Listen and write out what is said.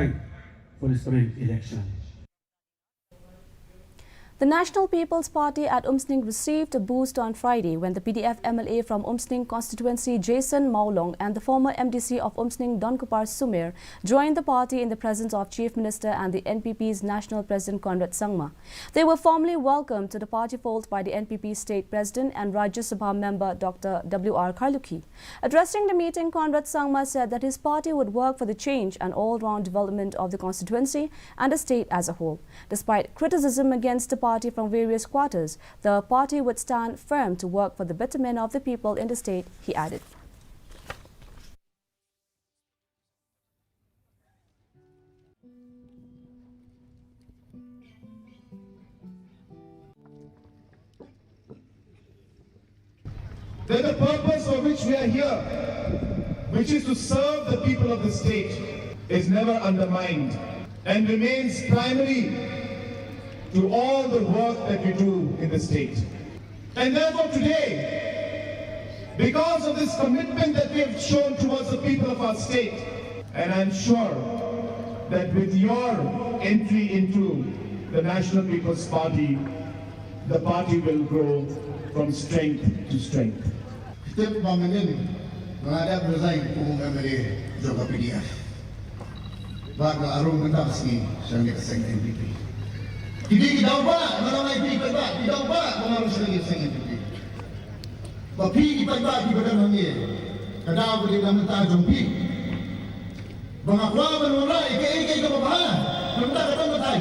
fight for this coming election. The National People's Party at Umsning received a boost on Friday when the PDF MLA from Umsning Constituency Jason Maulong and the former MDC of Umsning Donkupar Sumer joined the party in the presence of Chief Minister and the NPP's National President Conrad Sangma. They were formally welcomed to the party fold by the NPP State President and Rajya Sabha member Dr. W.R. Karluki. Addressing the meeting, Conrad Sangma said that his party would work for the change and all-round development of the constituency and the state as a whole. Despite criticism against the party from various quarters, the party would stand firm to work for the betterment of the people in the state, he added. That the purpose for which we are here, which is to serve the people of the state, is never undermined and remains primary to all the work that we do in the state. And therefore today, because of this commitment that we have shown towards the people of our state, and I'm sure that with your entry into the National People's Party, the party will grow from strength to strength. Setiap pembangunan menghadap bersaing umum MLA Jawa PDF. Bahagia arung mentang sini sangat sang NPP. Jadi kita ubah mana NPP kita ubah pengaruh sangat sang NPP. Tapi kita ubah di badan hanya kadang boleh dalam mentang jompi. Bangakwa menolak ikai kebahagiaan mentang kadang mentang.